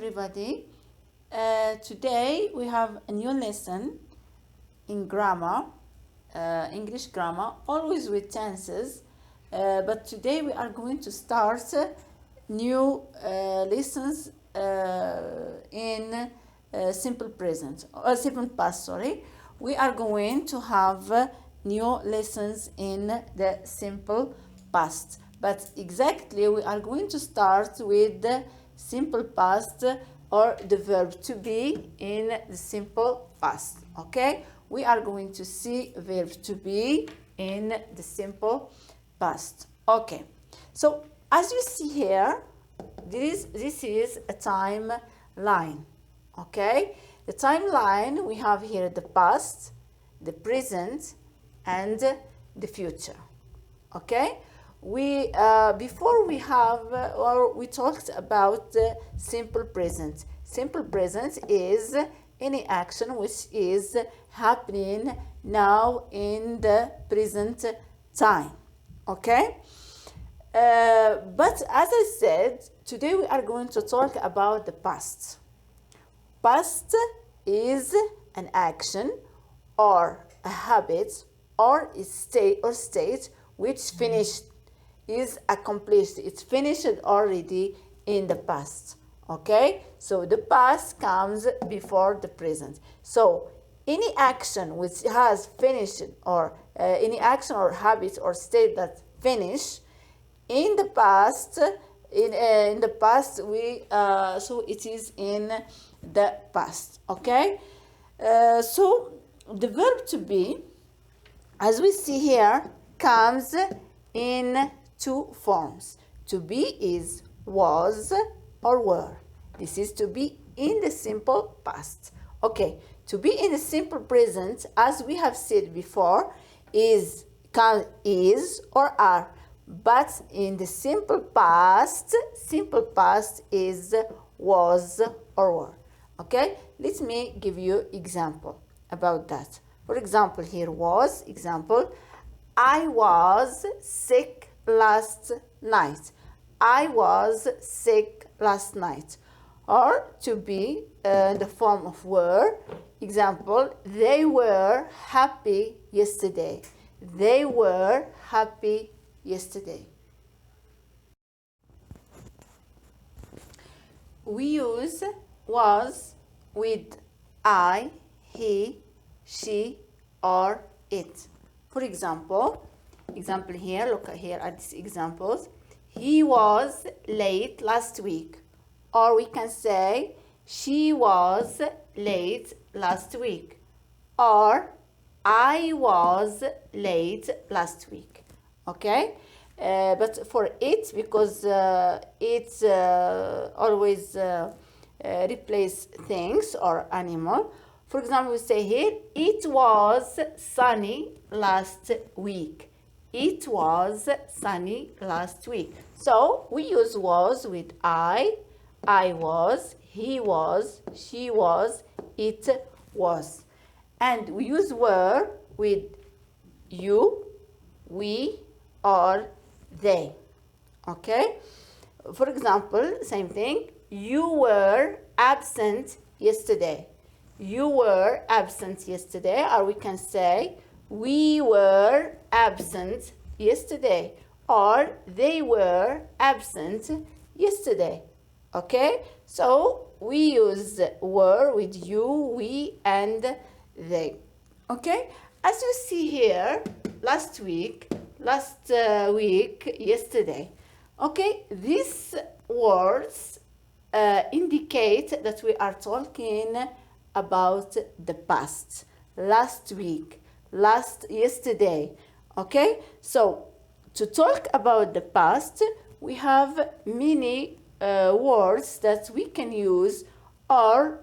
everybody. Today we have a new lesson in grammar, English grammar, always with tenses. But today we are going to start new lessons in simple present or simple past. Sorry, we are going to have new lessons in the simple past. But exactly, we are going to start with the simple past or the verb to be in the simple past. Okay, we are going to see verb to be in the simple past. Okay, so as you see here, this is a timeline. Okay, the timeline, we have here the past, the present, and the future. Okay, we before we have or we talked about simple present. Simple present is any action which is happening now in the present time. Okay, but as I said, today we are going to talk about the past. Past is an action or a habit or a state which finished, is accomplished, it's finished already in the past. Okay, so the past comes before the present. So any action which has finished, or any action or habit or state that finish in the past, in the past, we so it is in the past. Okay, so the verb to be, as we see here, comes in two forms. To be is was or were. This is to be in the simple past. Okay, to be in the simple present, as we have said before, is or are. But in the simple past is was or were. Okay, let me give you example about that. For example, here was example. I was sick last night. I was sick last night. Or to be in the form of were. Example, they were happy yesterday. They were happy yesterday. We use was with I, he, she, or it. For example here, look here at these examples. He was late last week. Or we can say she was late last week. Or I was late last week. Okay, but for it, because it always replace things or animal. For example, we say here, it was sunny last week. It was sunny last week. So we use was with I was, he was, she was, it was. And we use were with you, we, or they. Okay? For example, same thing. You were absent yesterday. You were absent yesterday, or we can say we were absent yesterday, or they were absent yesterday. Okay, so we use were with you, we, and they. Okay, as you see here, last week, yesterday. Okay, these words indicate that we are talking about the past, last week, yesterday. Okay, so to talk about the past, we have many words that we can use, or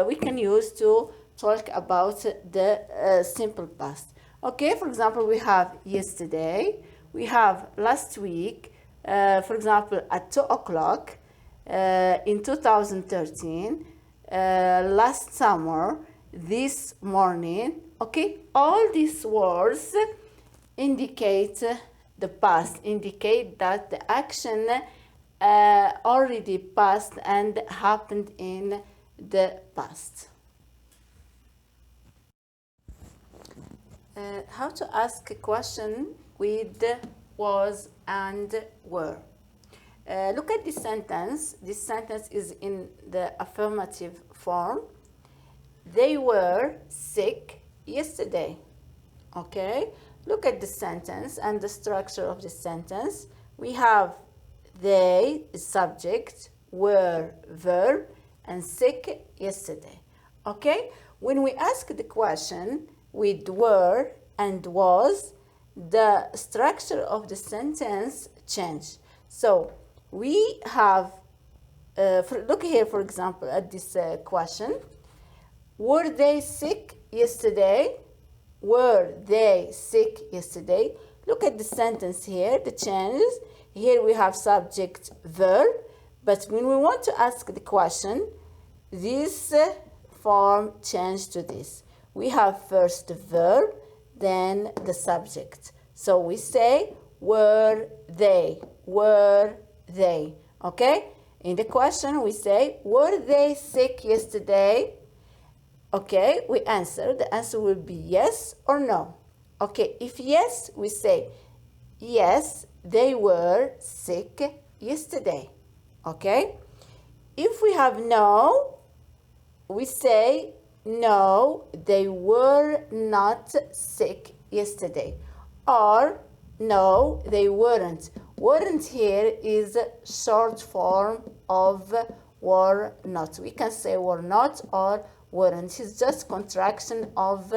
we can use to talk about the simple past. Okay, for example, we have yesterday, we have last week, for example, at 2 o'clock in 2013, last summer, this morning. Okay, all these words indicate the past, indicate that the action already passed and happened in the past. How to ask a question with was and were. Look at this sentence. This sentence is in the affirmative form. They were sick yesterday. Okay? Look at the sentence and the structure of the sentence. We have they, subject, were, verb, and sick yesterday. Okay? When we ask the question with were and was, the structure of the sentence change. So we have, look here, for example, at this question. Were they sick yesterday? Were they sick yesterday? Look at the sentence here, the changes. Here we have subject, verb, but when we want to ask the question, this form changed to this. We have first the verb, then the subject. So we say, were they, okay? In the question we say, were they sick yesterday? Okay, we answer. The answer will be yes or no. Okay, if yes, we say, yes, they were sick yesterday. Okay? If we have no, we say, no, they were not sick yesterday. Or, no, they weren't. Weren't here is short form of were not. We can say were not or weren't. It's just contraction of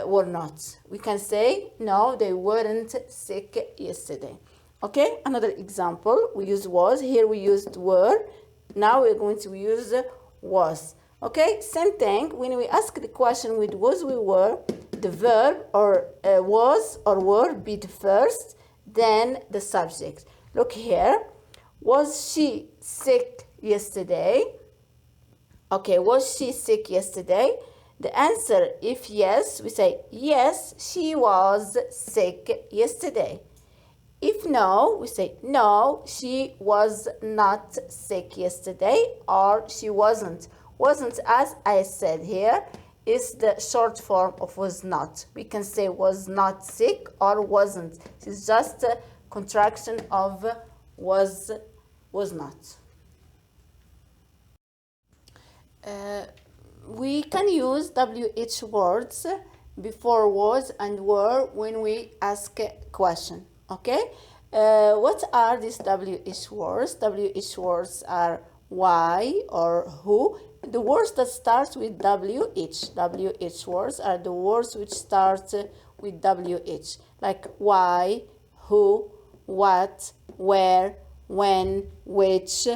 were not. We can say, no, they weren't sick yesterday. Okay, another example. We use was. Here we used were. Now we're going to use was. Okay, same thing. When we ask the question with was, we were, the verb or was or were be the first, then the subject. Look here. Was she sick yesterday? Okay, was she sick yesterday? The answer, if yes, we say, yes, she was sick yesterday. If no, we say, no, she was not sick yesterday, or she wasn't. Wasn't, as I said here, is the short form of was not. We can say was not sick or wasn't. It's just a contraction of was not. We can use WH words before was and were when we ask a question. Okay? What are these WH words? WH words are why or who. The words that start with WH words are the words which start with WH, like why, who, what, where, when, which.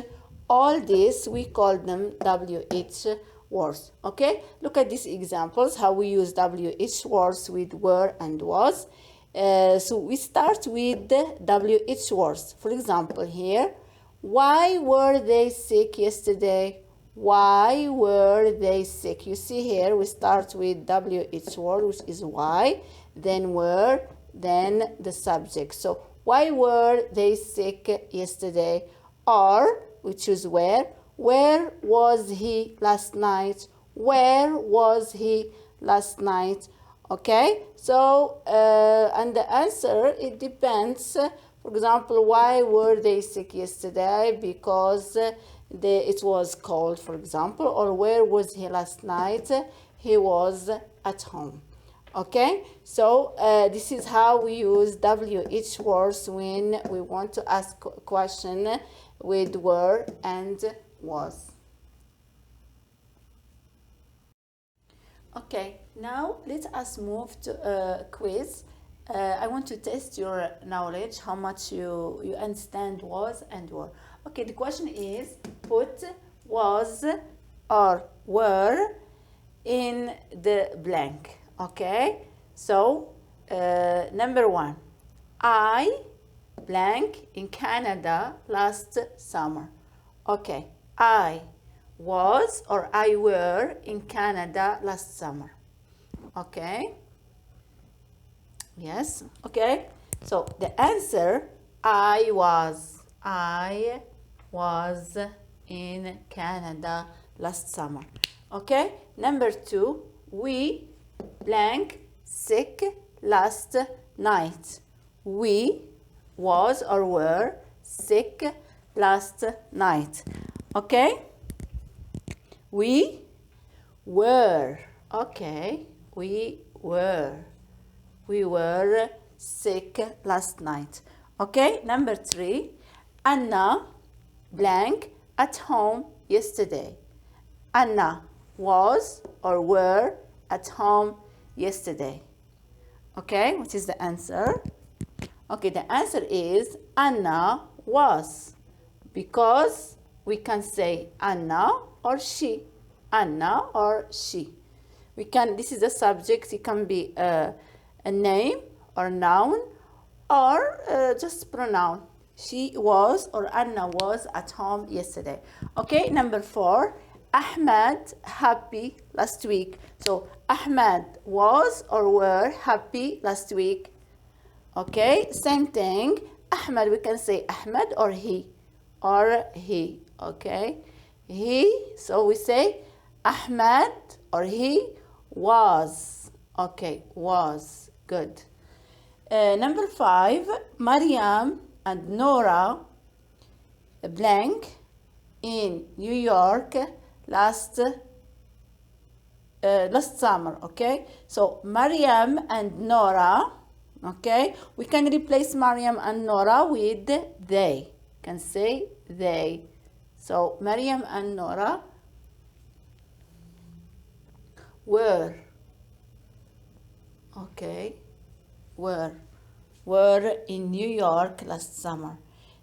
All this, we call them WH words. Okay? Look at these examples, how we use WH words with were and was. So we start with the WH words. For example, here, why were they sick yesterday? Why were they sick? You see here, we start with WH word, which is why, then were, then the subject. So, why were they sick yesterday? Or, we choose where. Where was he last night? Where was he last night? Okay, so, and the answer, it depends. For example, why were they sick yesterday? Because it was cold, for example. Or where was he last night? He was at home. Okay, so this is how we use WH words when we want to ask a question with were and was. Okay, now let us move to a quiz. I want to test your knowledge, how much you understand was and were. Okay, the question is, put was or were in the blank. Okay, so number one, I blank in Canada last summer. Okay, I was or I were in Canada last summer. Okay, yes, okay, so the answer, I was in Canada last summer. Okay, number 2, we blank sick last night. We was or were sick last night. Okay, we were. Okay, we were sick last night. Okay, number 3, Anna blank at home yesterday. Anna was or were at home yesterday. Okay, what is the answer? Okay, the answer is Anna was, because we can say Anna or she. Anna or she. We can, this is a subject, it can be a name or noun or just pronoun. She was or Anna was at home yesterday. Okay, number 4, Ahmed happy last week. So Ahmed was or were happy last week. Okay, same thing. Ahmed, we can say Ahmed or he. Okay, he. So we say Ahmed or he was. Okay, was. Good. Number 5, Mariam and Nora blank in New York last summer. Okay, so Mariam and Nora. Okay, we can replace Mariam and Nora with they. Can say they. So Mariam and Nora were. Okay, were in New York last summer.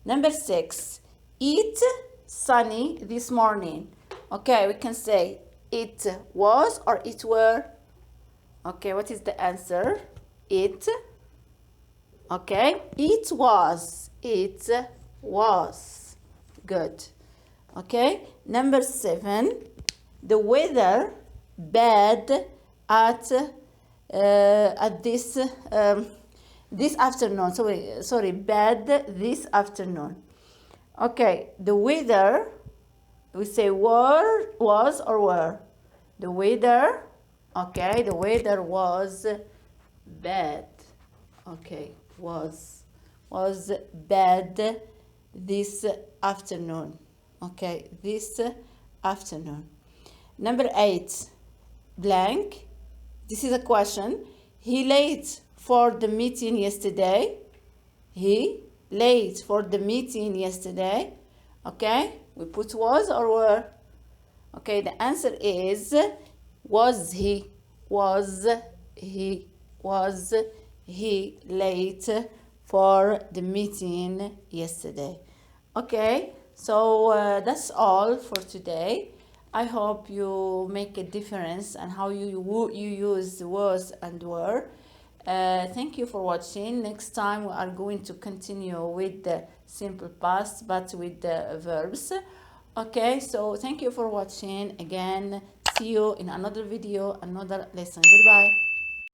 Number 6, it sunny this morning. Okay, we can say it was or it were. Okay, what is the answer? It. Okay, it was. It was. Good. Okay, number 7, the weather bad at this afternoon. Sorry, bad this afternoon. Okay, the weather, we say was or were. The weather, okay, the weather was bad. Okay, was bad this afternoon. Okay, this afternoon. Number 8, blank. This is a question. He late for the meeting yesterday. He late for the meeting yesterday. Okay, we put was or were. Okay, the answer is was he. Was he late for the meeting yesterday? Okay, so that's all for today. I hope you make a difference and how you use was and were. Thank you for watching. Next time we are going to continue with the simple past but with the verbs. Okay, so thank you for watching again. See you in another video, another lesson. Goodbye.